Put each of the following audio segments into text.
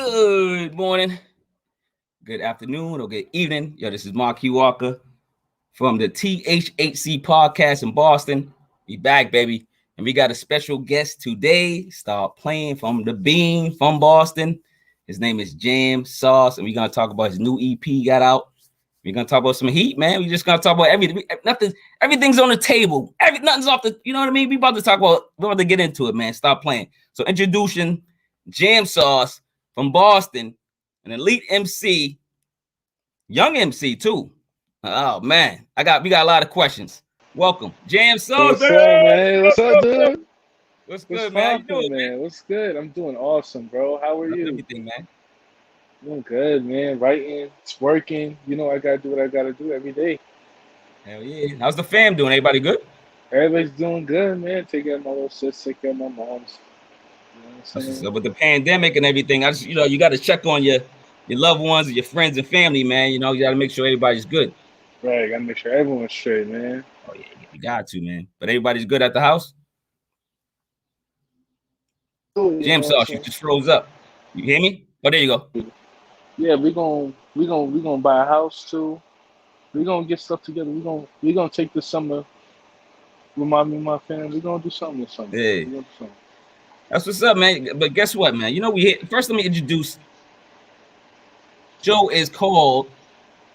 Good morning, good afternoon, or good evening. Yo, this is Marquis Walker from the THHC podcast in Boston. We back, baby. And we got a special guest today. Start playing from the Bean from Boston. His name is Jam Sauce, and we're gonna talk about his new EP he got out. We're gonna talk about some heat, man. We just gonna talk about everything. Everything's on the table. Nothing's off the. You know what I mean? We about to talk about. We're about to get into it, man. Stop playing. So introducing Jam Sauce from Boston, an elite MC, young MC too. Oh man, we got a lot of questions. Welcome, Jam Sauce. What's up, man? What's up, dude? What's good, man? How you doing, man? What's good? I'm doing awesome, bro. How are you? Everything, man. Doing good, man. Writing, it's working. You know, I gotta do what I gotta do every day. Hell yeah. How's the fam doing? Everybody good? Everybody's doing good, man. Take care of my little sis, take care of my moms. You know so with the pandemic and everything, I just, you got to check on your loved ones and your friends and family, man. You know, you got to make sure everybody's good. Right, gotta make sure everyone's straight, man. Oh yeah, you got to, man. But everybody's good at the house. Jam Sauce, you just froze up. You hear me? Oh, there you go. Yeah, we gonna buy a house too. We gonna get stuff together. We gonna take this summer with me and my family. We gonna do something this summer. Yeah. That's what's up, man. But guess what, man? You know, first let me introduce. Show is called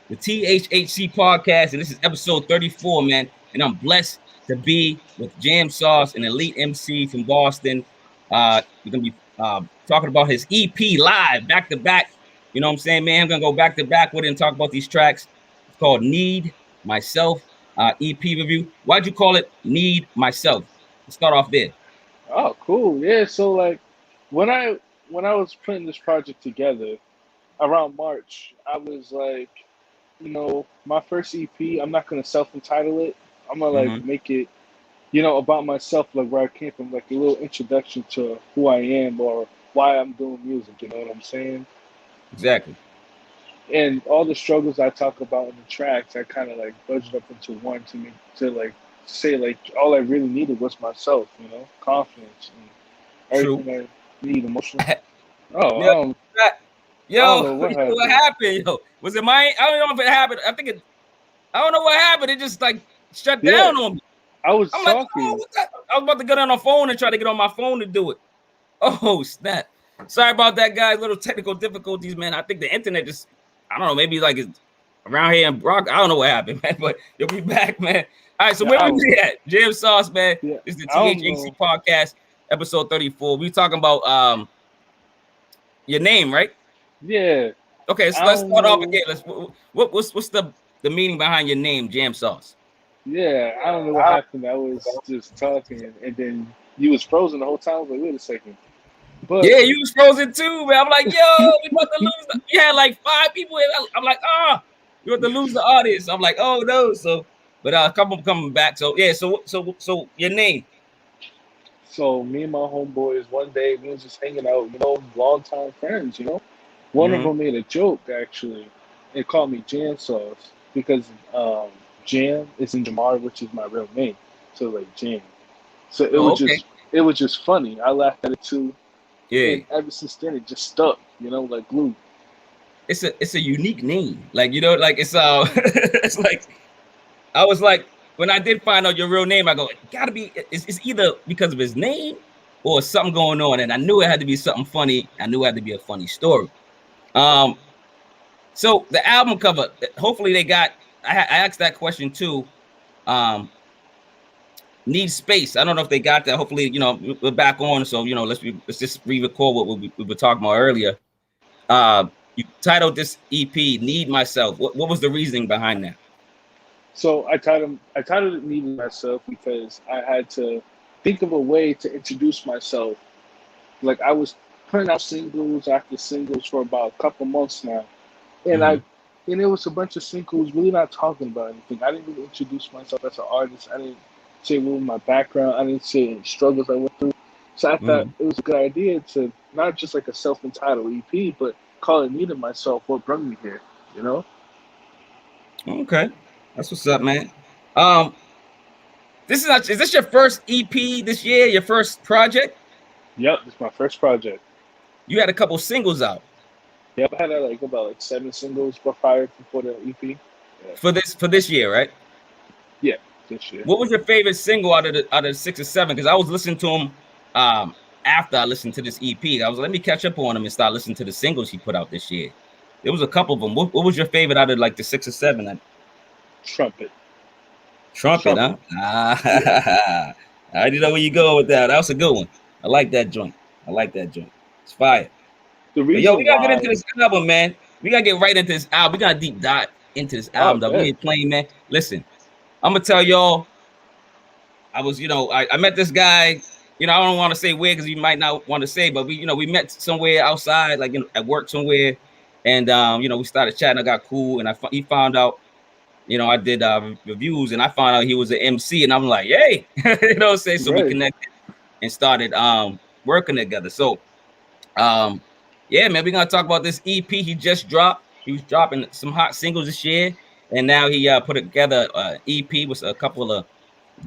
the THHC podcast, and this is episode 34, man. And I'm blessed to be with Jam Sauce, an elite MC from Boston. We're gonna be talking about his EP live, back to back. You know what I'm saying, man? I'm gonna go back to back with it and talk about these tracks. It's called Need Myself, EP review. Why'd you call it Need Myself? Let's start off there. Oh, cool. Yeah, so like when I was putting this project together around March, I was like, you know, my first EP, I'm not gonna self-entitle it. I'm gonna like make it, you know, about myself, like where I came from, like a little introduction to who I am or why I'm doing music, you know what I'm saying? Exactly. And all the struggles I talk about in the tracks, I kind of like budget up into one to like say like all I really needed was myself, you know, confidence and everything I need emotionally. Oh, what happened? Yo, was it I don't know if it happened. I don't know what happened. It just like shut down on me. I was talking. Like, oh, I was about to get on my phone and try to get on my phone to do it. Oh, snap. Sorry about that, guys. Little technical difficulties, man. I think the internet just, I don't know, maybe like it's around here in Brock. I don't know what happened, man, but you'll be back, man. All right, so where we be at? Jam Sauce, man. This is the THHC podcast, episode 34. We talking about your name, right? Yeah. Okay, so let's start off again. What's the meaning behind your name, Jam Sauce? Yeah, I don't know what happened. I was just talking, and then you was frozen the whole time. I was like, wait a second. But yeah, you was frozen too, man. I'm like, yo, we about to lose. You had like 5 people. I'm like, you about to lose the audience. I'm like, oh no. So, but a couple coming back. So yeah, so your name. So me and my homeboys, one day we was just hanging out, you know, long-time friends, you know. One of them made a joke actually. They called me Jam Sauce because Jam is in Jamar, which is my real name. So like Jam. So it was just funny. I laughed at it too. Yeah. And ever since then it just stuck, you know, like glue. It's a unique name. Like, you know, like it's it's like I was like, when I did find out your real name, I go, it gotta be, it's either because of his name or something going on. And I knew it had to be something funny. I knew it had to be a funny story. So the album cover, hopefully they got, I asked that question too. Need space. I don't know if they got that. Hopefully, you know, we're back on. So, you know, let's just re-record what we were talking about earlier. You titled this EP Need Myself. What was the reasoning behind that? So I titled it Need Myself because I had to think of a way to introduce myself. Like I was putting out singles after singles for about a couple months now. And and it was a bunch of singles really not talking about anything. I didn't really introduce myself as an artist. I didn't say what was my background. I didn't say any struggles I went through. So I thought it was a good idea to not just like a self-entitled EP, but call it Needed Myself, what brought me here, you know? Okay. That's what's up, man. Is this your first EP this year, your first project? Yep, it's my first project. You had a couple singles out. Yep, I had like about 7 singles prior before the EP. Yeah, For this year, right? yeah, this year. What was your favorite single out of the 6 or 7? Because I was listening to him after I listened to this EP. I was let me catch up on him and start listening to the singles he put out this year. There was a couple of them. What was your favorite out of like the 6 or 7? Trumpet. Trumpet, huh? Trumpet. Yeah. I already know where you go with that. That was a good one. I like that joint. I like that joint. It's fire. The But yo, we reason gotta get into why. this album, man. We gotta get right into this album. We gotta deep dive into this Oh, album that we bet. ain't playing, man. Listen, I'm gonna tell y'all. I was, I met this guy. I don't want to say where because you might not want to say, but we met somewhere outside, like at work somewhere, and we started chatting. I got cool, and he found out, I did reviews, and I found out he was an MC, and I'm like, hey, so we Right. connected and started working together. So, yeah, man, we're gonna talk about this EP he just dropped. He was dropping some hot singles this year, and now he put together an EP with a couple of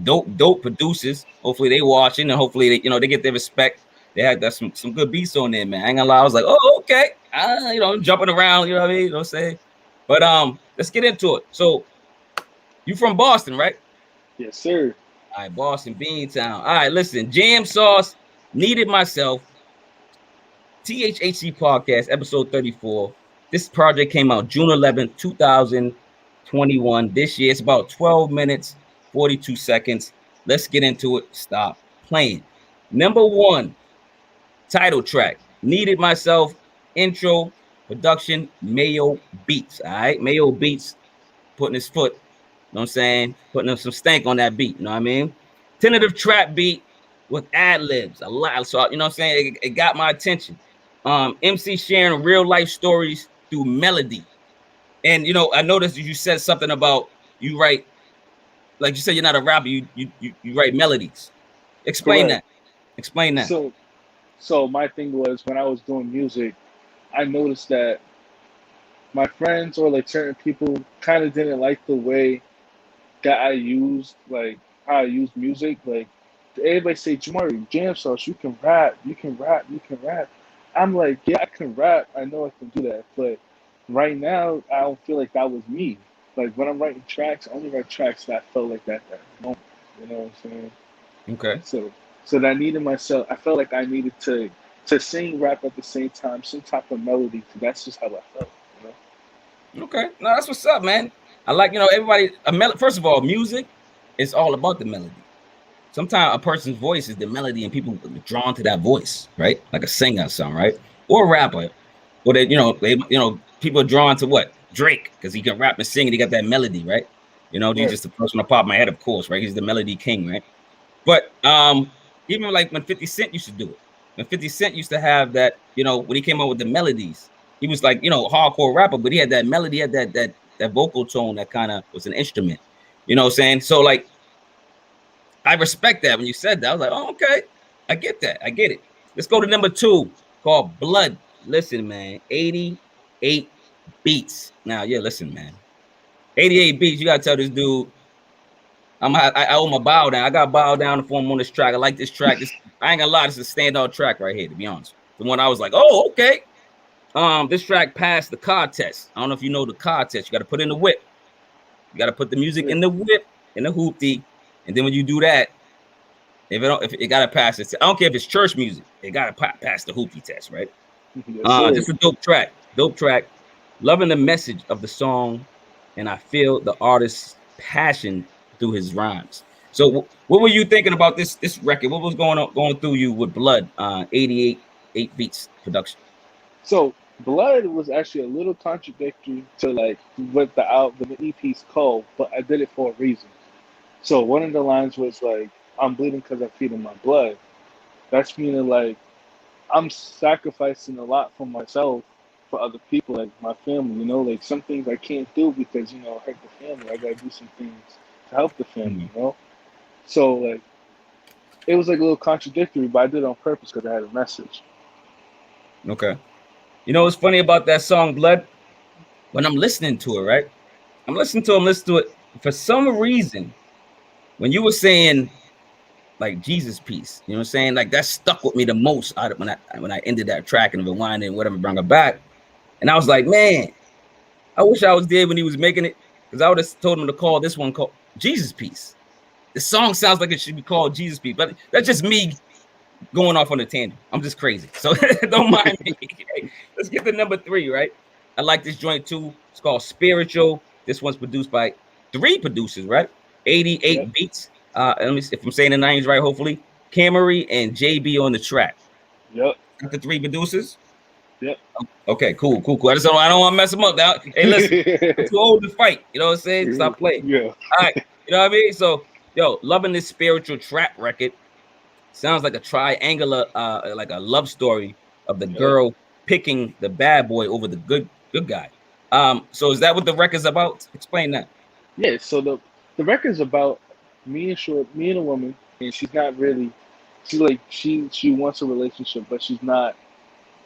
dope producers. Hopefully they watching and hopefully they get their respect. They had some good beats on there, man. I ain't gonna lie. I was like, oh, okay. Jumping around, you know what I mean? You know what I'm saying? But let's get into it. So you from Boston, right? Yes, sir. All right, Boston, Beantown. All right, listen, Jam Sauce, Needed Myself, THHC podcast, episode 34. This project came out June 11th, 2021. This year, it's about 12 minutes, 42 seconds. Let's get into it. Stop playing. Number 1, title track, Needed Myself, intro, production, Mayo Beats. All right, Mayo Beats putting his foot, you know what I'm saying? Putting up some stank on that beat, you know what I mean? Tentative trap beat with ad-libs, a lot. So, you know what I'm saying? It got my attention. MC sharing real life stories through melody. And I noticed you said something about you write, like you said, you're not a rapper, you write melodies. Explain Correct. that. Explain that. So my thing was when I was doing music, I noticed that my friends or like certain people kind of didn't like the way that I used like how I used music. Like everybody say, Jamari, Jam Sauce, you can rap, you can rap, you can rap. I'm like, yeah, I can rap. I know I can do that, but right now I don't feel like that was me. Like when I'm writing tracks, I only write tracks that felt like that moment. You know what I'm saying? Okay. So that I needed myself. I felt like I needed to sing rap at the same time, some type of melody. So that's just how I felt. You know? Okay. No, that's what's up, man. I like, everybody, first of all, music is all about the melody. Sometimes a person's voice is the melody and people are drawn to that voice, right? Like a singer or something, right? Or a rapper. Or people are drawn to what? Drake, because he can rap and sing and he got that melody, right? He's Right. just the person on pop of my head, of course, right? He's the melody king, right? But even like when 50 Cent used to do it, when 50 Cent used to have that, when he came out with the melodies, he was like, hardcore rapper, but he had that melody, he had that vocal tone that kind of was an instrument. You know what I'm saying? So like I respect that when you said that. I was like, oh, okay. I get that. I get it. Let's go to number 2 called Blood. Listen, man, 88 beats. Now, yeah, listen, man. 88 beats. You got to tell this dude, I owe my bow down. I got bow down to form on this track. I like this track. I ain't gonna lie, this is a standout track right here, to be honest. The one I was like, oh, okay. This track passed the car test. I don't know if you know the car test. You got to put in the whip. You got to put the music in the whip, in the hoopty. And then when you do that, if it gotta pass it, I don't care if it's church music, it gotta pass the hoopty test, right? Yes, sir. Just a dope track. Loving the message of the song, and I feel the artist's passion through his rhymes. So, what were you thinking about this record? What was going through you with Blood? 8 beats production. So Blood was actually a little contradictory to like what the EP's called, but I did it for a reason. So one of the lines was like, "I'm bleeding because I'm feeding my blood." That's meaning like I'm sacrificing a lot for myself for other people, like my family. You know, like some things I can't do because I hurt the family. I gotta do some things to help the family. Mm-hmm. You know, so like it was like a little contradictory, but I did it on purpose because I had a message. Okay. You know what's funny about that song Blood? When I'm listening to it, right? I'm listening to it. For some reason, when you were saying like Jesus piece, you know what I'm saying? Like that stuck with me the most out of when I ended that track and rewinded and whatever, brought it back. And I was like, man, I wish I was there when he was making it, because I would have told him to call this one called Jesus Piece. The song sounds like it should be called Jesus Piece, but that's just me going off on a tangent. I'm just crazy, so don't mind me. Let's get to number 3, right? I like this joint too. It's called Spiritual. This one's produced by 3 producers, right? 88 beats. Let me see if I'm saying the names right, hopefully. Camery and JB on the track. Yep. Got the 3 producers? Yep. Okay, cool. I don't want to mess them up now. Hey, listen, I'm too old to fight. You know what I'm saying? Stop playing. Yeah. All right. You know what I mean? So, yo, loving this spiritual trap record. Sounds like a triangular, like a love story of the girl picking the bad boy over the good guy. So is that what the record's about? Explain that. Yeah. So the record's about me and a woman, and she's not really. She's like she wants a relationship, but she's not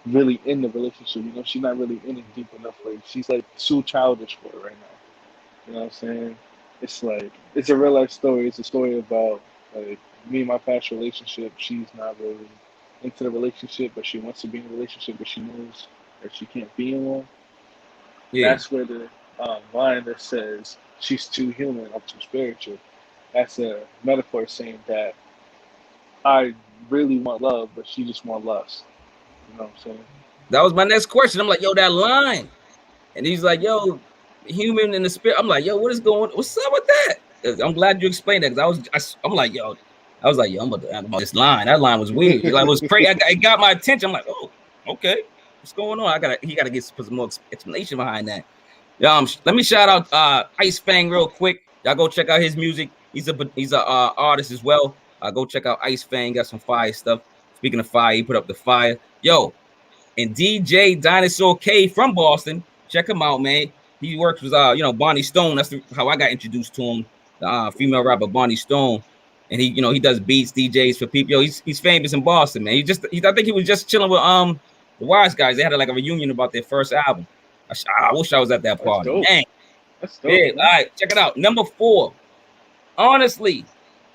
really in the relationship. You know, she's not really in it deep enough. Like she's like too childish for it right now. You know what I'm saying? It's like it's a real life story. It's a story about like me and my past relationship. She's not really into the relationship, but she wants to be in a relationship, but she knows that she can't be in one. Yeah, That's where the line that says she's too human, I'm too spiritual. That's a metaphor saying that I really want love, but she just wants lust. You know what I'm saying? that was my next question. I'm like, yo, that line, and he's like, yo, human in the spirit. I'm like, yo, what is going? What's up with that? I'm glad you explained that, because I'm like, yo, I'm about this line. That line was weird. Like, it was crazy. It got my attention. I'm like, oh, okay, what's going on? He gotta put some more explanation behind that. Let me shout out Ice Fang real quick. Y'all go check out his music. He's a artist as well. Go check out Ice Fang. Got some fire stuff. Speaking of fire, he put up the fire. Yo, and DJ Dinosaur K from Boston. Check him out, man. He works with Bonnie Stone. That's how I got introduced to him. The female rapper Bonnie Stone. And he does beats, DJs for people. Yo, he's famous in Boston, man. I think he was just chilling with the Wise Guys. They had like a reunion about their first album. I wish I was at that party. That's dope. Man. That's dope. Yeah, all right, check it out. Number 4, Honestly,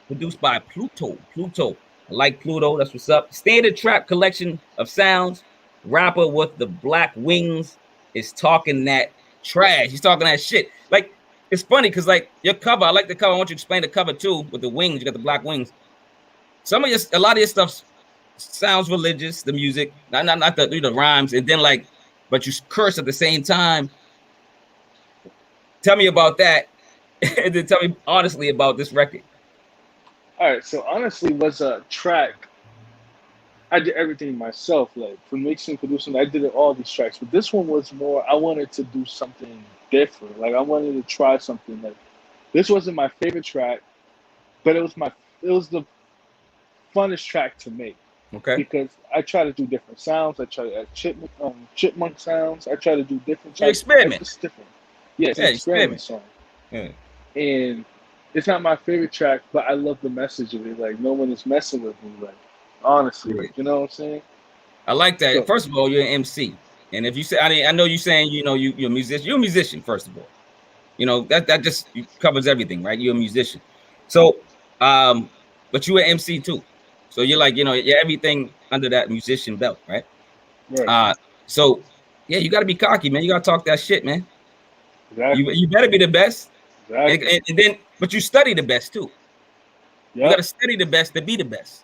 produced by Pluto. I like Pluto. That's what's up. Standard trap collection of sounds. Rapper with the black wings is talking that trash. He's talking that shit. Like, it's funny because like your cover, I like the cover. I want you to explain the cover too with the wings. You got the black wings. A lot of your stuff sounds religious. The music, not the rhymes, and then like, but you curse at the same time. Tell me about that, and then tell me honestly about this record. All right, so Honestly was a track. I did everything myself, like from mixing, producing. I did all these tracks, but this one was more. I wanted to do something different. Like I wanted to try something. Like this wasn't my favorite track, but it was the funnest track to make. Okay. Because I try to do different sounds. I try to add chipmunk sounds. I try to do different. You experiment. It's different. Yeah, it's an experiment song. Yeah. And it's not my favorite track, but I love the message of it. Like no one is messing with me. Like honestly, Right. You know what I'm saying? I like that. So, first of all, you're an MC, and if you say, I know you saying, you're a musician. You're a musician, first of all. That just covers everything, right? You're a musician. So, but you're an MC too. So you're like, you're everything under that musician belt, right? right. So yeah, you got to be cocky, man. You got to talk that shit, man. Exactly. You better be the best. Exactly. And then, but you study the best too. Yep. You got to study the best to be the best.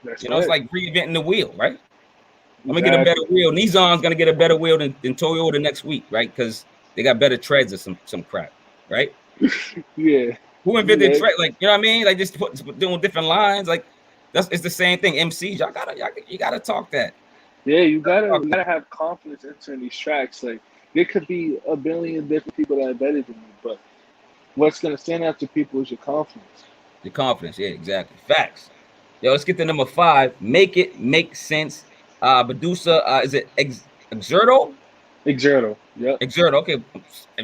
That's It's like reinventing the wheel, right? Exactly. I'm gonna get a better wheel. Nissan's gonna get a better wheel than Toyota next week, right? Because they got better treads or some crap, right? Yeah. Who invented tread? Like, you know what I mean? Like just doing different lines. Like it's the same thing. MCs, you gotta talk that. Yeah, you gotta have confidence entering these tracks. Like there could be a billion different people that are better than you, but what's gonna stand out to people is your confidence. Your confidence, yeah, exactly. Facts. Yo, let's get to number 5. Make It Make Sense. Producer, is it Xeretto? Xeretto. Yep. Xeretto. Okay,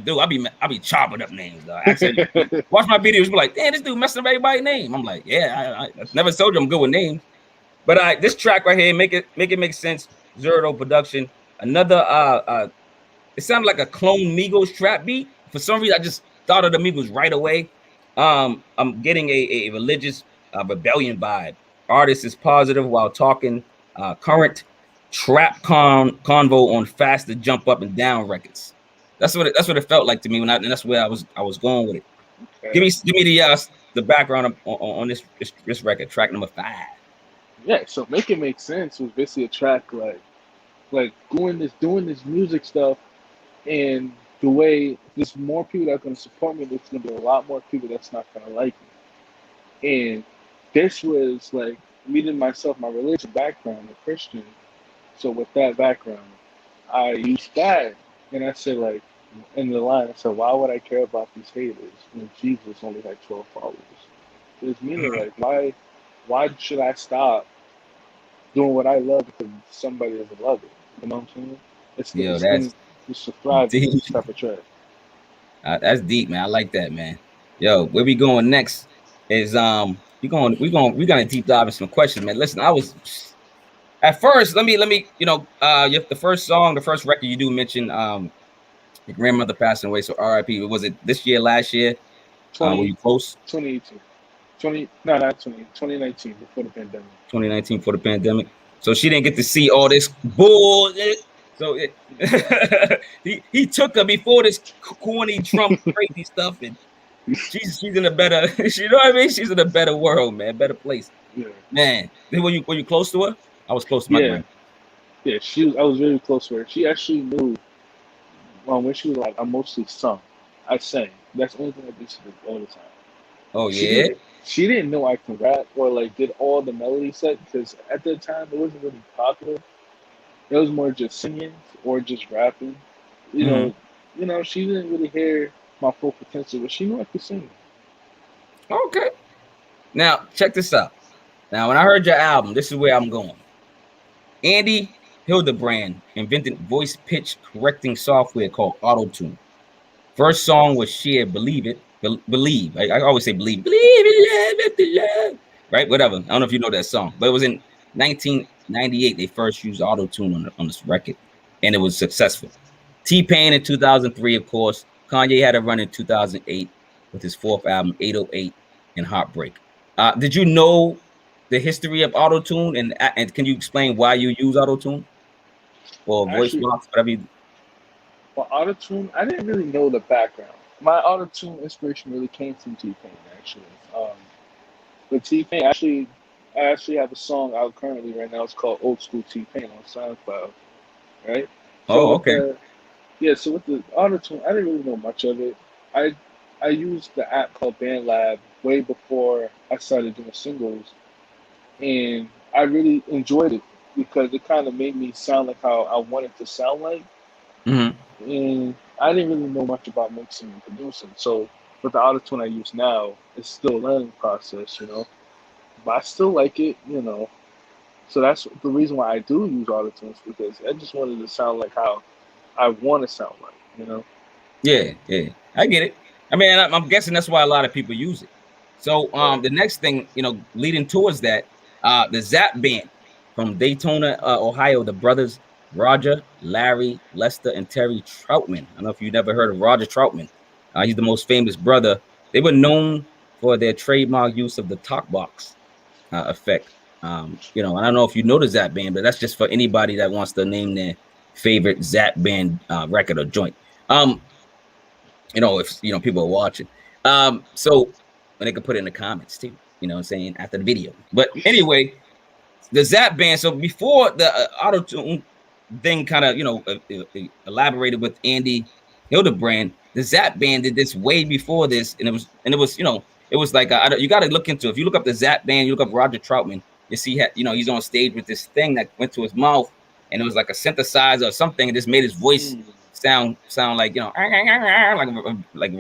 dude, I be chopping up names, though. Watch my videos, be like, damn, this dude messing up everybody's name. I'm like, yeah, I never told you I'm good with names. But this track right here, Make It Make Sense. Xeretto production. Another it sounded like a clone Migos trap beat. For some reason, I just thought of the Migos right away. I'm getting a religious rebellion vibe. Artist is positive while talking current. trap convo on faster jump up and down records. That's what it felt like to me and that's where I was going with it. Okay. Give me the background on this record, track number 5. Yeah, so Make It Make Sense was basically a track like doing this music stuff, and the way there's more people that are gonna support me, there's gonna be a lot more people that's not gonna like me. And this was like meeting myself, my religion background, a Christian. So with that background, I used that, and I said like in the line, I said, why would I care about these haters when Jesus only had 12 followers? It's meaning like why should I stop doing what I love because somebody doesn't love it? You know what I'm saying? Yo, It's gonna that's just thrive in deep. this type of track. That's deep, man. I like that, man. Yo, where we going next is we're gonna deep dive in some questions, man. Listen, I was at first, let me the first song, the first record you do mention your grandmother passing away, so RIP. Was it this year, last year? Were you close? 2018. 2019, before the pandemic. 2019 for the pandemic. So she didn't get to see all this bullshit. So he took her before this corny Trump crazy stuff, and she's in a better, you know what I mean? She's in a better world, man, better place. Yeah. Man, were you close to her? I was close to my grandma. Yeah, I was very close to her. She actually knew when she was like, I mostly sung. I sang. That's the only thing I did all the time. Oh, yeah? She didn't know I can rap or like did all the melody set because at that time it wasn't really popular. It was more just singing or just rapping. You know, she didn't really hear my full potential, but she knew I could sing. Okay. Now check this out. Now when I heard your album, this is where I'm going. Andy Hildebrand invented voice pitch correcting software called Auto-Tune. First song was shared, Believe It. Believe. I always say believe. Believe it, love. Right? Whatever. I don't know if you know that song, but it was in 1998 they first used Auto-Tune on this record, and it was successful. T-Pain in 2003, of course. Kanye had a run in 2008 with his 4th album, 808 and Heartbreak. Did you know the history of Auto-Tune, and can you explain why you use Auto-Tune or voice box, whatever you? Well, Auto-Tune, I didn't really know the background. My Auto-Tune inspiration really came from T-Pain, actually. But T-Pain, I actually have a song out currently right now. It's called Old School T-Pain on SoundCloud, right? So okay. So with the Auto-Tune, I didn't really know much of it. I used the app called BandLab way before I started doing singles, and I really enjoyed it because it kind of made me sound like how I wanted to sound like. Mm-hmm. And I didn't really know much about mixing and producing. So with the Auto-Tune I use now, it's still a learning process, you know. But I still like it, you know. So that's the reason why I do use Auto-Tune, because I just wanted to sound like how I want to sound like, you know. Yeah, I get it. I mean, I'm guessing that's why a lot of people use it. So the next thing, leading towards that, the Zap Band from Daytona, Ohio, the brothers Roger, Larry, Lester, and Terry Troutman. I don't know if you've never heard of Roger Troutman. He's the most famous brother. They were known for their trademark use of the talk box effect. And I don't know if you know the Zap Band, but that's just for anybody that wants to name their favorite Zap Band record or joint. If people are watching. So they can put it in the comments too, what I'm saying, after the video. But anyway, the Zap Band. So before the Auto-Tune thing kind of, elaborated with Andy Hildebrand, the Zap Band did this way before this. And it was like, you got to look into it. If you look up the Zap Band, you look up Roger Troutman, you see, he's on stage with this thing that went to his mouth, and it was like a synthesizer or something. It just made his voice sound like, like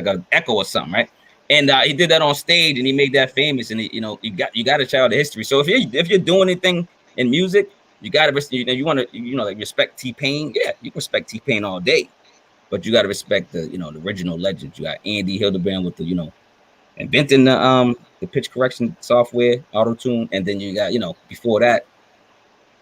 a echo or something, right? And he did that on stage, and he made that famous. And you got to check out the history. So if you're doing anything in music, you got to you want to respect T-Pain. Yeah, you can respect T-Pain all day, but you got to respect the the original legends. You got Andy Hildebrand with the inventing the pitch correction software, Auto-Tune, and then you got before that,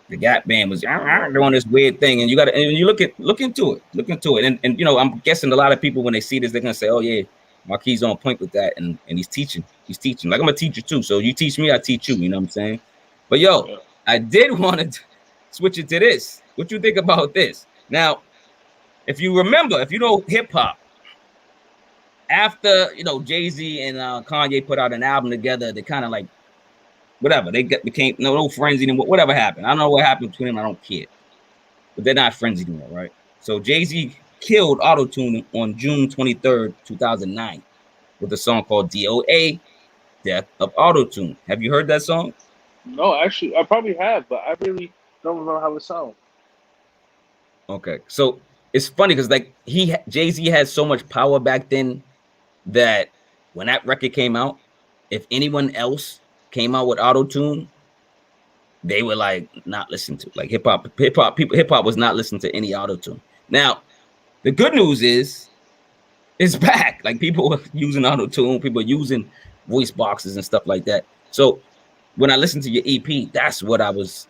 the Gap Band was doing this weird thing, and you look into it, and I'm guessing a lot of people when they see this, they're gonna say, oh yeah, Marquis on point with that, and he's teaching. Like, I'm a teacher too, so you teach me, I teach you. You know what I'm saying? But I did want to switch it to this. What you think about this? Now, if you remember, if you know hip hop, after Jay-Z and Kanye put out an album together, they kind of like whatever. They became no friends anymore. Whatever happened. I don't know what happened between them. I don't care. But they're not friends anymore, right? So Jay-Z killed Auto-Tune on June 23rd, 2009 with a song called DOA, Death of Auto-Tune. Have you heard that song? No, actually, I probably have, but I really don't remember how it sounds. Okay. So it's funny because like Jay-Z had so much power back then that when that record came out, if anyone else came out with Auto-Tune, they were like not listened to. Like hip hop was not listening to any Auto-Tune. Now, the good news is it's back. Like people are using Auto-Tune, people are using voice boxes and stuff like that. So when I listened to your EP, that's what I was,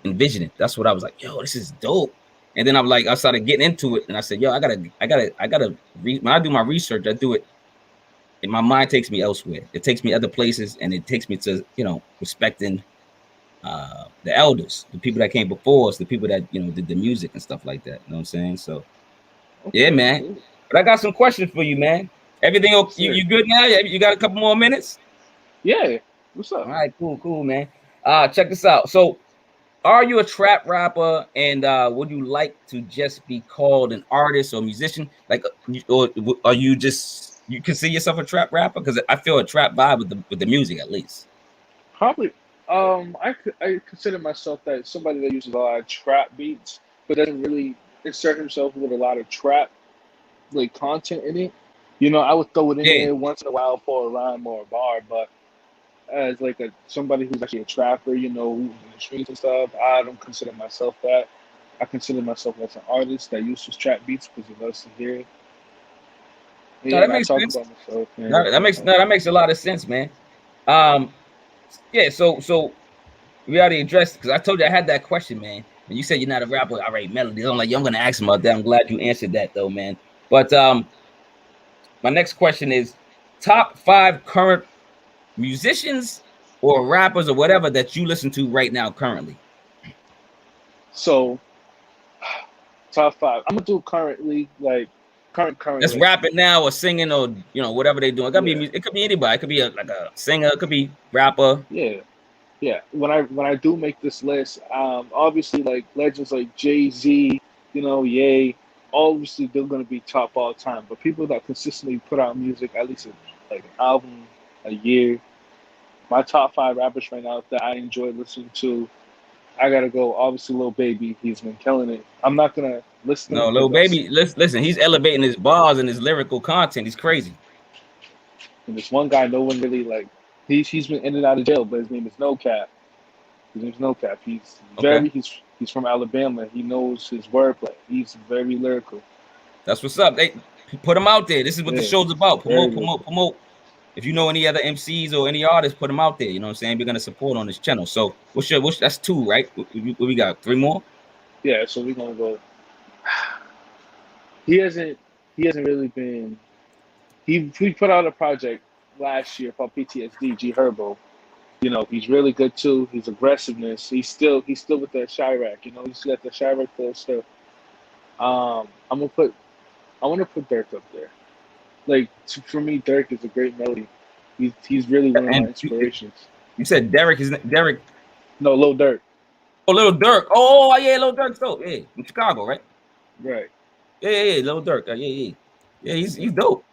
envisioning. That's what I was like, yo, this is dope. And then I started getting into it, and I said, yo, I gotta when I do my research, I do it, and my mind takes me elsewhere. It takes me other places, and it takes me to, respecting the elders, the people that came before us, the people that did the music and stuff like that. You know what I'm saying? So yeah, man. But I got some questions for you, man. Everything okay? You good now? You got a couple more minutes? Yeah. What's up? All right, cool, man. Check this out. So, are you a trap rapper, and would you like to just be called an artist or musician? Like, or are you just you consider yourself a trap rapper? Because I feel a trap vibe with the music at least. Probably. I consider myself that somebody that uses a lot of trap beats, but doesn't really insert himself with a lot of trap like content in it. I would throw it in there once in a while for a rhyme or a bar, but as like somebody who's actually a trapper, who's in the streets and stuff, I don't consider myself that. I consider myself as an artist that uses trap beats because he loves to hear it. No, that makes sense. Myself, that makes a lot of sense, man. Yeah. So we already addressed because I told you I had that question, man. When you said you're not a rapper, I write melodies. I'm like, yo, I'm gonna ask him about that. I'm glad you answered that though, man. But my next question is top 5 current musicians or rappers or whatever that you listen to right now currently. So top 5. I'm gonna do currently, like current. That's rapping now or singing or whatever they do. It could be it could be anybody. It could be like a singer. It could be rapper. Yeah. When I do make this list, obviously like legends like Jay-Z, Ye, obviously they're gonna be top all time. But people that consistently put out music, at least like an album a year. My top 5 rappers right now that I enjoy listening to, I gotta go. Obviously, Lil Baby, he's been killing it. I'm not gonna listen. No, Lil Baby, listen, he's elevating his bars and his lyrical content. He's crazy. And this one guy, no one really like. He's been in and out of jail, but his name is No Cap. His name's No Cap. He's he's from Alabama. He knows his wordplay. He's very lyrical. That's what's up. They put him out there. This is what the show's about. Promote. If you know any other MCs or any artists, put them out there. You know what I'm saying? We're gonna support on this channel. So that's 2, right? We got 3 more. Yeah. So we're gonna go. He hasn't really been. He put out a project last year called PTSD G Herbo. He's really good too. His aggressiveness. He's still with that Chirac. He's got the Chirac full stuff. I want to put Dirk up there. Like for me, Dirk is a great melody. He's really one of my inspirations. You said Derek is Derek? No, Lil Durk. Oh, Lil Durk. Oh yeah, Lil Durk. So yeah, from Chicago, right? Right. Yeah, Lil Durk. Yeah, he's dope.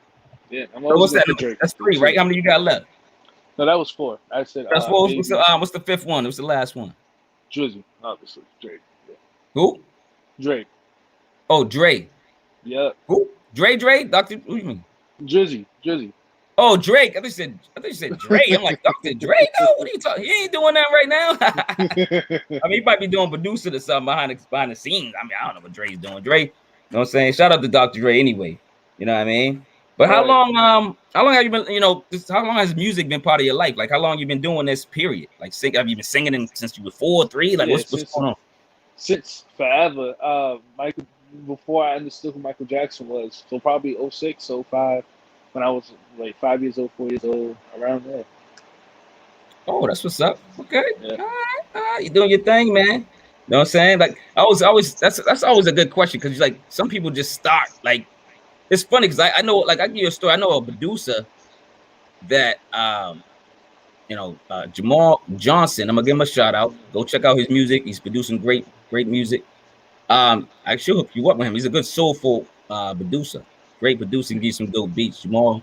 Yeah, I'm so what's that? That's 3, right? How many you got left? No, that was 4. I said that's 4. What's the 5th one? What's the last one? Drizzy, obviously. Drake. Yeah. Who? Drake. Oh, Dre. Yeah. Who? Dre? Dr. What do you mean? Drizzy. Oh, Drake. I thought you said Dre. I'm like, Dr. Dre? No, what are you talking? He ain't doing that right now. I mean, he might be doing producer or something behind the scenes. I mean, I don't know what Dre's doing. Dre, you know what I'm saying? Shout out to Dr. Dre anyway. You know what I mean? But how long have you been, how long has music been part of your life? Like, how long you been doing this period? Like, have you been singing since you were 4 or 3? Like, what's going on? Since forever. Before I understood who Michael Jackson was. So probably 06, 05, when I was like 5 years old, 4 years old, around there. Oh, that's what's up. Okay. Yeah. All right. You doing your thing, man. You know what I'm saying? Like I always that's always a good question because like some people just start like it's funny because I know like I give you a story. I know a producer that Jamal Johnson. I'm gonna give him a shout out. Go check out his music. He's producing great music. I should hook you up with him. He's a good soulful producer. Great producing, gives some dope beats. Jamal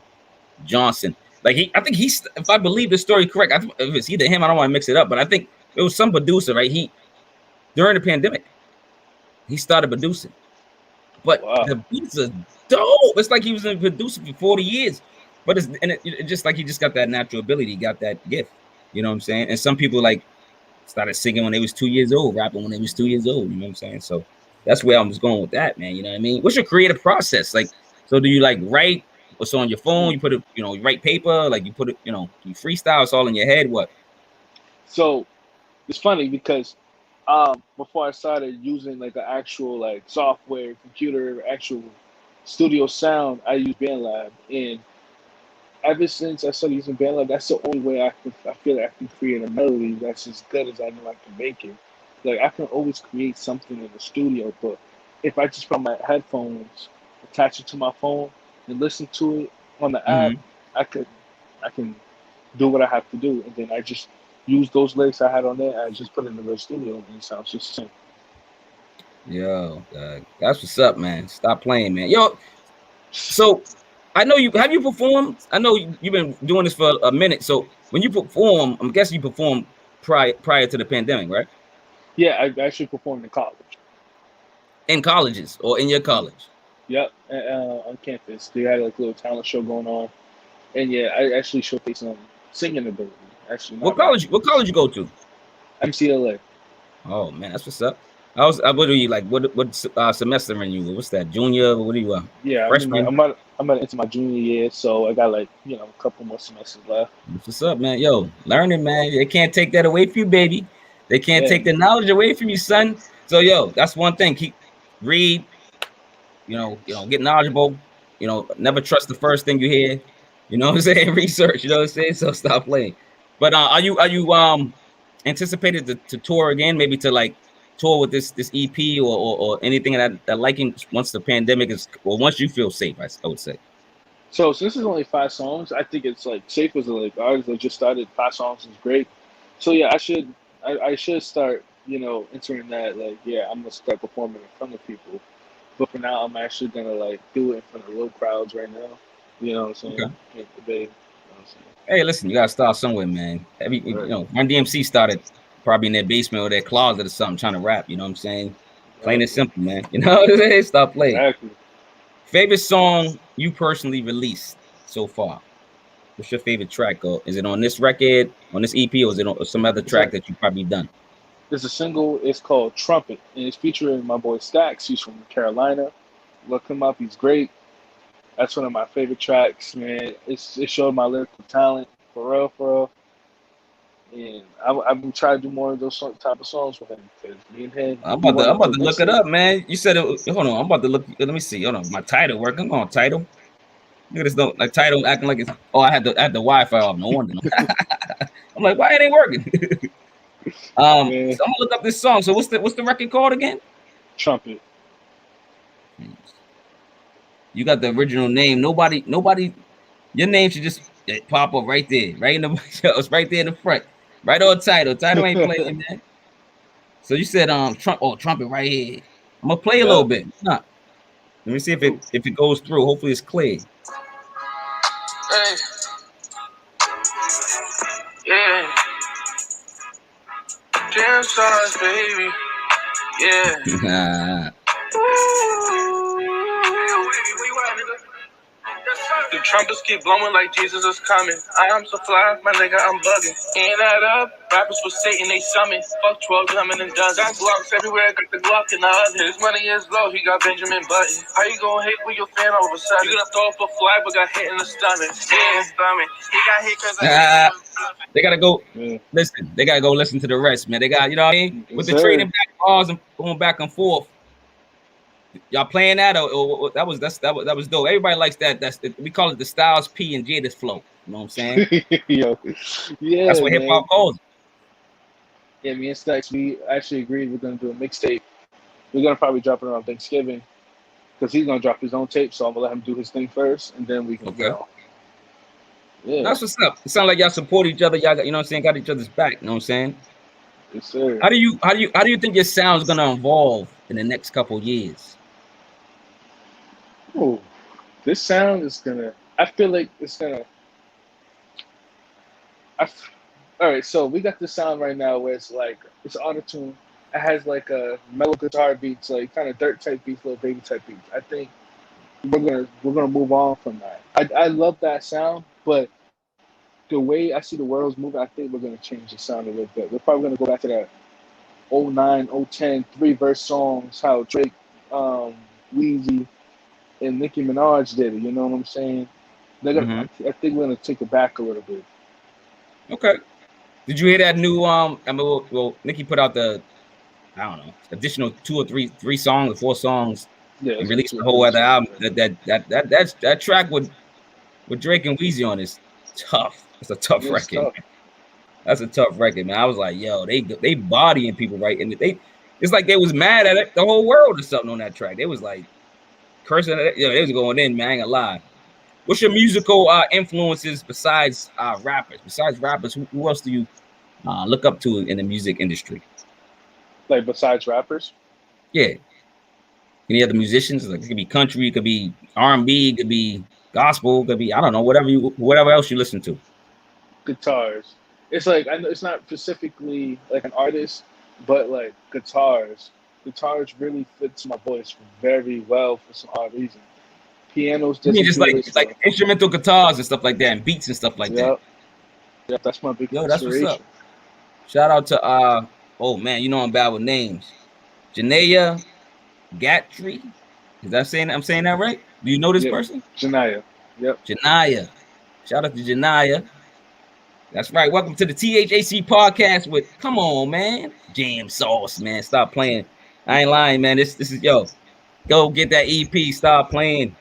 Johnson. Like I think he's if I believe the story correct, if it's either him, I don't want to mix it up, but I think it was some producer, right? He during the pandemic, he started producing. But Wow. the beats are dope. It's like he was a producer for 40 years. But it's just like he just got that natural ability, he got that gift. You know what I'm saying? And some people like started singing when they was 2 years old, rapping when they was 2 years old. You know what I'm saying? So that's where I was going with that, man. You know what I mean? What's your creative process? Like, so do you like write what's on your phone? You put it, you write paper, like you put it, you freestyle, it's all in your head. What? So it's funny because before I started using like an actual like software, computer, actual studio sound, I use BandLab, and ever since I started using BandLab, that's the only way I feel like I can create a melody that's as good as I know I can make it. Like I can always create something in the studio, but if I just put my headphones, attach it to my phone, and listen to it on the app, Mm-hmm. I can do what I have to do, and then I just use those lyrics I had on there. I just put it in the real studio, and it sounds just the same. Yo, that's what's up, man. Stop playing, man. Yo, so I know you have you performed. I know you've been doing this for a minute. So when you perform, I'm guessing you performed prior to the pandemic, right? Yeah, I actually performed in college. In colleges or in your college. Yep, on campus. They had like a little talent show going on, and yeah, I actually showcased some singing ability. Actually, What not college? rapping. What college you go to? MCLA. Oh man, that's what's up. What are you like? What semester in you? What's that? Junior? What are you? Yeah, Freshman? I'm about into my junior year, so I got like a couple more semesters left. That's what's up, man. Yo, learning, man. They can't take that away from you, baby. They can't Yeah, take the knowledge away from you, son. So yo, that's one thing. Keep read. Get knowledgeable. Never trust the first thing you hear. You know what I'm saying? Research. You know what I'm saying? So stop playing. But are you anticipated to tour again? Maybe to like tour with this EP or anything that liking once the pandemic is or once you feel safe. I would say. so since it's only 5 songs, I think it's like safe as a like artist that just started. 5 songs is great. So yeah, I should start entering that like yeah I'm gonna start performing in front of people. But for now, I'm actually gonna like do it in front of little crowds right now. You know what I'm saying? Okay. Make the big. You know what I'm saying? Hey, listen, you gotta start somewhere, man. Right. Run DMC started probably in their basement or their closet or something trying to rap. You know what I'm saying? Plain and Exactly. simple, man. You know what I'm saying? Stop playing. Exactly. Favorite song you personally released so far? What's your favorite track? Or is it on this record, on this EP, or is it on some other It's a track that you probably done? There's a single. It's called Trumpet, and it's featuring my boy Stax. He's from Carolina. Look him up. He's great. That's one of my favorite tracks, man. It showed my lyrical talent for real, for real. And I've been trying to do more of those type of songs with him because me and him, I'm we about to I'm wanted about to to look mix it it. up, man. You said it. Hold on, I'm about to look. Let me see. Hold on, my title work. Come on, title. Look at this though. Like title acting like it's. Oh, I had the Wi-Fi off. No wonder. I'm like, why it ain't working? Man, So I'm gonna look up this song. So what's the record called again? Trumpet. You got the original name. Nobody. Your name should just pop up right there, right in the. It's right there in the front, right on title. Title ain't playing, man. So you said trumpet right here. I'm gonna play a little Yep. bit. Nah, let me see if Ooh. it goes through. Hopefully it's clear. Hey, yeah, jam sauce, baby. Yeah. Nah. The trumpets keep blowing like Jesus is coming. I'm so fly, my nigga, I'm bugging. Ain't that up? Rappers was Satan, they summon. Fuck 12 coming in dozens. Got Glocks everywhere, got the Glock in the oven. His money is low, he got Benjamin Button. How you gonna hate with your fan all of a sudden? You gonna throw up a flag, but got hit in the stomach. Yeah, stomach. He got hit cause I They gotta go Yeah. listen. They gotta go listen to the rest, man. They got, you know what I mean? Yes, With the sir. trading back bars and going back and forth. Y'all playing that or that was dope. Everybody likes that. We call it the Styles P and Jada's flow. You know what I'm saying? Yo. That's Yeah, what hip hop man. calls it. Yeah, me and Stacks, we actually agreed we're gonna do a mixtape. We're gonna probably drop it around Thanksgiving because he's gonna drop his own tape. So I'm gonna let him do his thing first, and then we can, Okay. yeah. That's what's up. It sounds like y'all support each other. Y'all got, you know what I'm saying, got each other's back. You know what I'm saying? Yes, sir. How do you think your sound's gonna evolve in the next couple years? Oh, this sound is gonna. I feel like it's gonna. All right, so we got this sound right now where it's like it's auto tune. It has like a mellow guitar beats, like kind of dirt type beats, little baby type beats. I think we're gonna move on from that. I love that sound, but the way I see the world's moving, I think we're gonna change the sound a little bit. We're probably gonna go back to that '09, '10 3-verse songs, how Drake, Weezy, and Nicki Minaj did it. You know what I'm saying? I think we're gonna take it back a little bit. Okay. Did you hear that new I mean, well, Nicki put out the, I don't know, additional 2 or 3 songs or 4 songs Yeah, and it's like released 2 the or whole 3 other songs. album. That track with Drake and Weezy on is tough. It's a tough It's record. tough. That's a tough record, man. I was like, yo, they bodying people, right? And it's like they was mad at it, the whole world or something on that track. They was like cursing at it. You know, they was going in, man. I ain't gonna lie. What's your musical influences besides rappers? Besides rappers, who else do you look up to in the music industry? Like besides rappers, Yeah. Any other musicians? Like it could be country, it could be R&B, it could be gospel, it could be, I don't know, whatever else you listen to. guitars. It's like I know it's not specifically like an artist, but like guitars. Guitars really fits my voice very well for some odd reason. Pianos I mean, doesn't just do it. So like instrumental guitars and stuff like that, and beats and stuff like that. yep, yep, that's my big Yo, that's what's up. inspiration. Shout out to oh man, you know I'm bad with names. Janaea Gatry. I'm saying that right? Do you know this Yep, person? Janaya. Yep. Janaya. Shout out to Janaya. That's right. Welcome to the THHC podcast with, come on, man. Jam sauce, man. Stop playing. I ain't lying, man. This is, yo, go get that EP. Stop playing.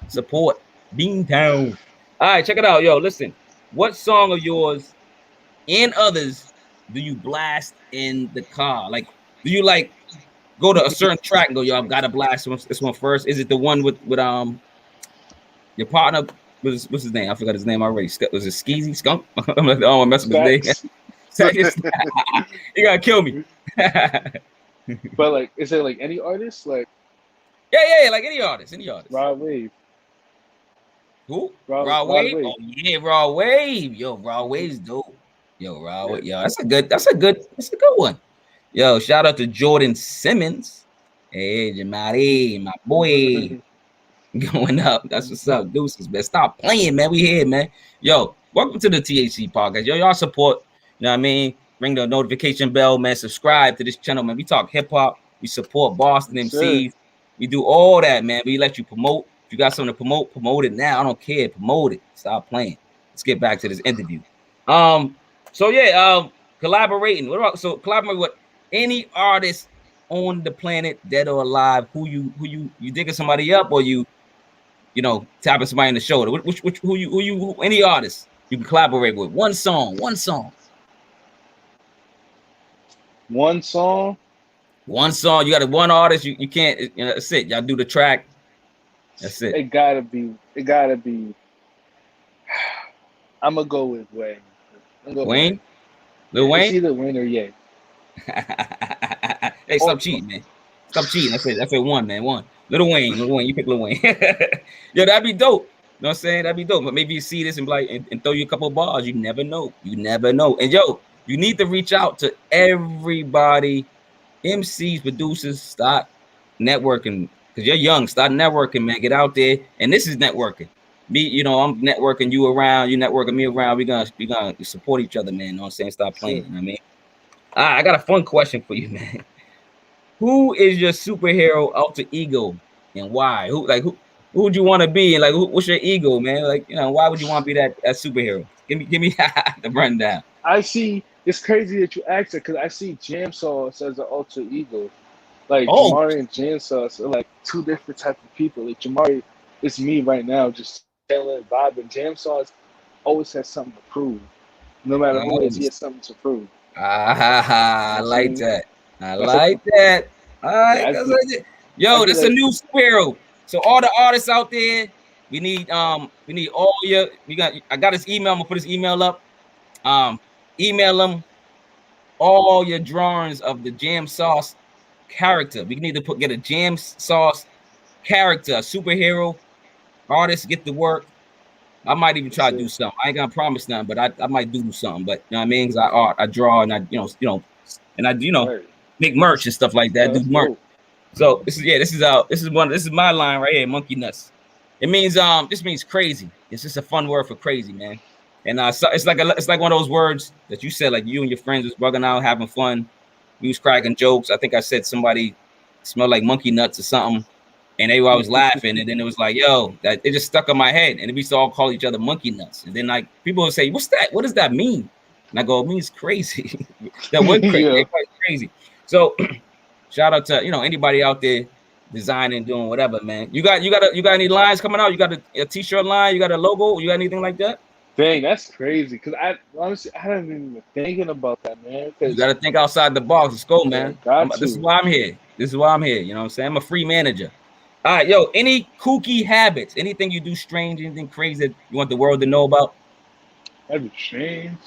Support Beantown. All right, check it out. Yo, listen. What song of yours and others do you blast in the car? Like, do you like go to a certain track and go, yo, I've got to blast this one first? Is it the one with your partner? What's his name? I forgot his name already. Was it Skeezy Skunk? I'm like, oh, I'm messing with his name. You gotta kill me. But like, is it like any artist? Like yeah, like any artist. Raw Wave. Who? Raw Raw Wave? Wave. Oh yeah, Raw Wave. Yo, Raw Wave's dope. Yo, Raw Wave. Yo, that's a good one. Yo, shout out to Jordan Simmons. Hey, Jamari, my boy. Going up. That's what's up. Deuces, man. Stop playing, man. We here, man. Yo, welcome to the THC podcast. Yo, y'all support, you know what I mean? Ring the notification bell, man. Subscribe to this channel, man. We talk hip-hop. We support Boston MCs. We do all that, man. We let you promote. If you got something to promote it now. I don't care. Promote it. Stop playing. Let's get back to this interview. So yeah, collaborating. What about collaborate with any artist on the planet, dead or alive? Who you digging somebody up, or you tapping somebody in the shoulder? Who any artist you can collaborate with? One song. One song. You got one artist. You can't. That's it. Y'all do the track. That's it. It gotta be. I'm gonna go with Wayne. Wayne? Lil Wayne? It's either Wayne or Ye. Hey, stop cheating, man. Stop cheating. That's it. One, man. One. Lil Wayne. You pick Lil Wayne. Yo, that'd be dope. You know what I'm saying? That'd be dope. But maybe you see this and be like, and throw you a couple of bars. You never know. And yo, you need to reach out to everybody. MCs, producers, start networking. Because you're young. Start networking, man. Get out there. And this is networking. Me, I'm networking you around. You networking me around. We gonna support each other, man. You know what I'm saying? Stop playing. You know what I mean? I got a fun question for you, man. Who is your superhero alter ego and why? Who would you want to be? And like, what's your ego, man? Like, why would you want to be that superhero? Give me the rundown. I see. It's crazy that you asked it because I see Jam Sauce as an alter ego. Like Jamari and Jam Sauce are like two different types of people. Like Jamari is me right now, just chilling, vibing. Jam Sauce always has something to prove. No matter who it is, he has something to prove. I like See? that. I That's a like that. All right, yeah. I yo, feel that's a like new sparrow. So all the artists out there, we need all your. I got his email. I'm gonna put his email up. Email him all your drawings of the jam sauce character. We need to get a jam sauce character, a superhero artist. Get to work. I might even try to do something. I ain't gonna promise nothing, but I might do something. But you know what I mean? Because I draw and I and I right. make merch and stuff like that. No, Do that's merch. dope. So this is my line right here, monkey nuts. It means this means crazy. It's just a fun word for crazy, man. And so it's like one of those words that you said, like you and your friends was bugging out, having fun. We was cracking jokes. I think I said somebody smelled like monkey nuts or something, and they were always laughing. And then it was like, yo, that it just stuck on my head. And we used to all call each other monkey nuts. And then like people would say, what's that? What does that mean? And I go, it means crazy. That word crazy. Yeah. Crazy. So shout out to anybody out there designing, doing whatever, man. You got any lines coming out? You got a t-shirt line? You got a logo? You got anything like that? Dang, that's crazy. Cause I honestly I haven't even been thinking about that, man. You got to think outside the box. Let's go, man. This is to. why I'm here. This is why I'm here. You know what I'm saying? I'm a free manager. All right, yo. Any kooky habits? Anything you do strange? Anything crazy that you want the world to know about? That'd be strange.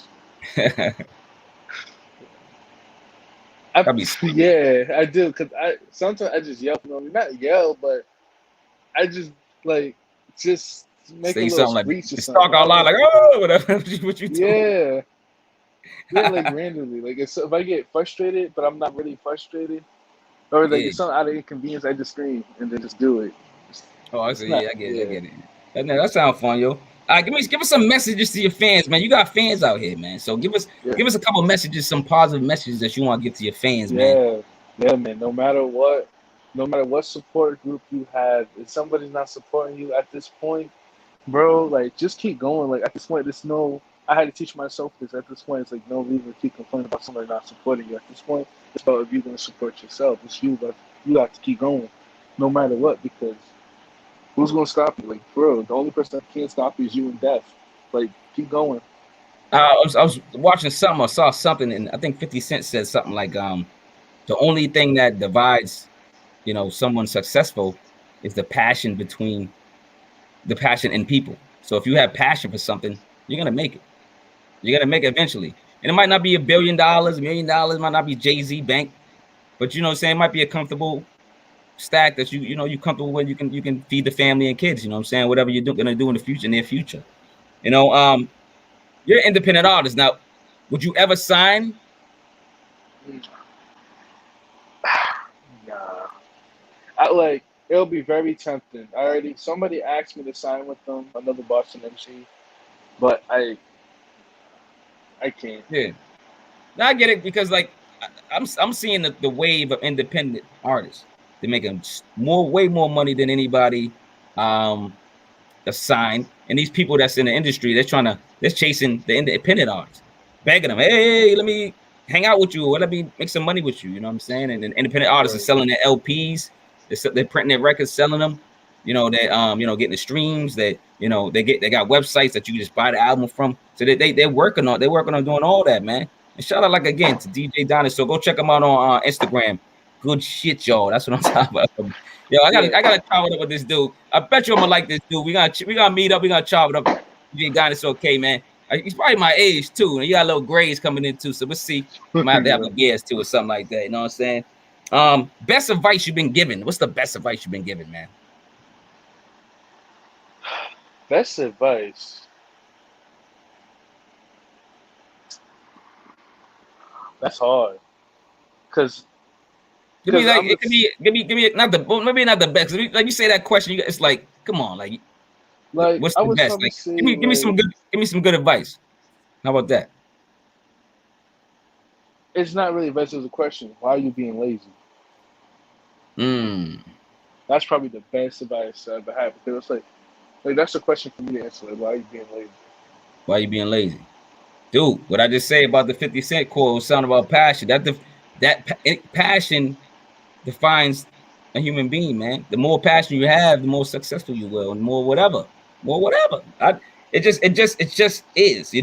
Yeah, I do. Cause sometimes I just yell, not yell, but I just like just make say a little something like screech or something. talk out loud, like oh, whatever. What you doing? Yeah, like randomly. Like if I get frustrated, but I'm not really frustrated, or like it's something out of inconvenience, I just scream and then just do it. I see. Yeah, I get it. That sounds fun, yo. Give us some messages to your fans, man. You got fans out here, man. So give us a couple messages, some positive messages that you want to give to your fans, man. Yeah, man. No matter what support group you have, if somebody's not supporting you at this point, bro, like just keep going. Like at this point, I had to teach myself this. At this point, it's like no reason to keep complaining about somebody not supporting you. At this point, it's about if you're gonna support yourself. It's you, but you have to keep going, no matter what, because who's gonna stop you? Like, bro, the only person that can't stop you is you and death. Like, keep going. I was watching something. I saw something, and I think 50 Cent said something like, the only thing that divides, someone successful is the passion in people. So if you have passion for something, you're gonna make it. You're gonna make it eventually, and it might not be $1 billion, $1 million. It might not be Jay-Z bank, but you know what I'm saying, it might be a comfortable stack that you comfortable with. You can feed the family and kids. You know what I'm saying, whatever you're gonna do in the near future. You're an independent artist now. Would you ever sign? Nah. It'll be very tempting. Somebody asked me to sign with them, another Boston MC, but I can't. Yeah. Now I get it, because like I'm seeing the wave of independent artists. They're making way more money than anybody that's signed. And these people that's in the industry, they're chasing the independent artists, begging them, hey, let me hang out with you, or let me make some money with you. You know what I'm saying? And then independent artists are selling their LPs, they're printing their records, selling them. They're getting the streams. They got websites that you just buy the album from. So they're working on doing all that, man. And shout out again to DJ Dinosaur. Go check him out on Instagram. Good shit, y'all. That's what I'm talking about. Yo, I gotta chop it up with this dude. I bet you I'm gonna like this dude. We gotta meet up. We gotta chop it up. DJ Dinosaur, okay, man. He's probably my age too, and you got a little grades coming in too. So we'll see. We might have to have a guest too or something like that. You know what I'm saying? Best advice you've been given. What's the best advice you've been given, man? Best advice. That's hard. Give me not the best. Like you say that question, it's like, come on, like what's the best? Like, give me some good advice. How about that? It's not really advice. It's a question. Why are you being lazy? That's probably the best advice I ever had, because it's like that's a question for me to answer. Like, why are you being lazy? Why are you being lazy? Dude, what I just say about the 50 Cent quote was something about passion. Passion defines a human being, man. The more passion you have, the more successful you will, and more whatever. It just is,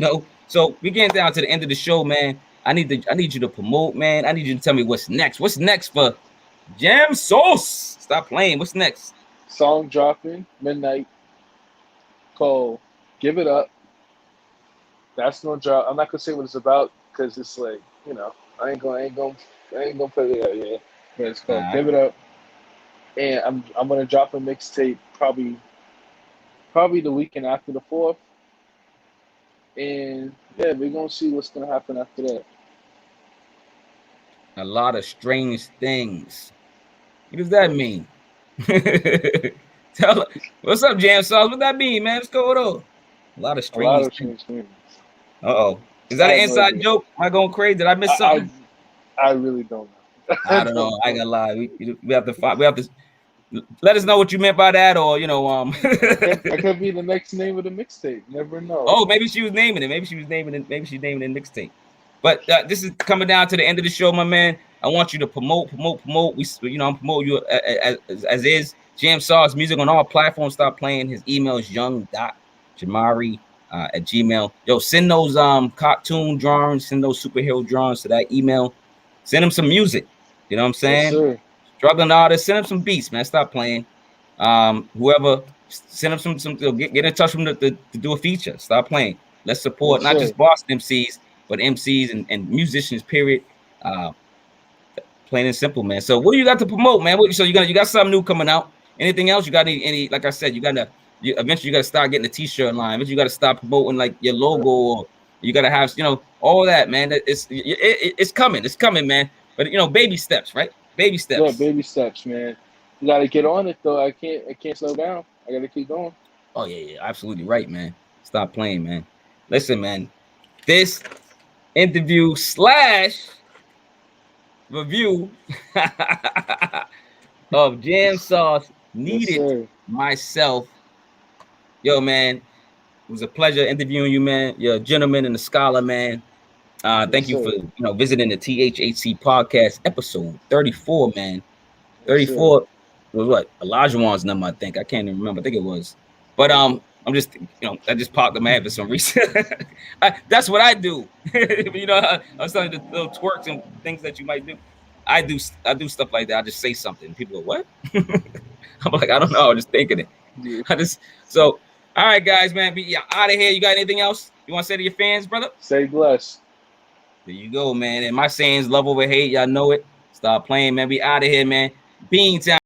So we getting down to the end of the show, man. I need you to promote, man. I need you to tell me what's next. What's next for Jam Sauce? Stop playing. What's next? Song dropping midnight called "Give It Up." That's no drop. I'm not gonna say what it's about because it's like, you know, I ain't gonna put it out yet. But it's called "Give It Up," and I'm gonna drop a mixtape probably the weekend after the 4th. And yeah, we're gonna see what's gonna happen after that. A lot of strange things. What does that mean? Tell her, what's up, Jam Sauce? What that mean, man? What's going on? A lot of strange things. Uh-oh. Is that an inside joke? Am I going crazy? Did I miss something? I really don't know. I don't know. I ain't gonna lie. We have to find. We have to let us know what you meant by that, or That could be the next name of the mixtape. Never know. Oh, maybe she was naming it. Maybe she's naming it mixtape. But this is coming down to the end of the show, my man. I want you to promote. We, I'm promoting you as is. Jam Sauce music on all platforms. Stop playing. His email is young.jamari at Gmail. Yo, send those cartoon drawings, send those superhero drawings to that email. Send him some music. You know what I'm saying? Yes, sir. Struggling artists, send him some beats, man. Stop playing. Whoever, send him some get in touch with him to do a feature. Stop playing. Let's support not just Boston MCs, but MCs and musicians, period. Plain and simple, man. So what do you got to promote, man? So you got something new coming out. Anything else? You got any like I said, eventually you gotta start getting the t-shirt line. Eventually you gotta start promoting like your logo, or you gotta have, all that, man. It's coming. It's coming, man. But baby steps, right? Baby steps. Yeah, baby steps, man. You gotta get on it though. I can't slow down. I gotta keep going. Oh yeah, absolutely right, man. Stop playing, man. Listen, man. This interview / review of Jam Sauce needed myself. Yo, man, it was a pleasure interviewing you, man. You're a gentleman and a scholar, man. Thank you for visiting the THHC podcast, episode 34, man. 34 was what? Elijah's number, I think. I can't even remember. I think it was. But I'm just, I just popped in my head for some reason. That's what I do. I was telling you the little twerks and things that you might do. I do stuff like that. I just say something. People go, what? I'm like, I don't know. I'm just thinking it. Yeah. So, all right, guys, man. Be out of here. You got anything else you want to say to your fans, brother? Stay blessed. There you go, man. And my sayings, love over hate. Y'all know it. Stop playing, man. Be out of here, man. Beantown.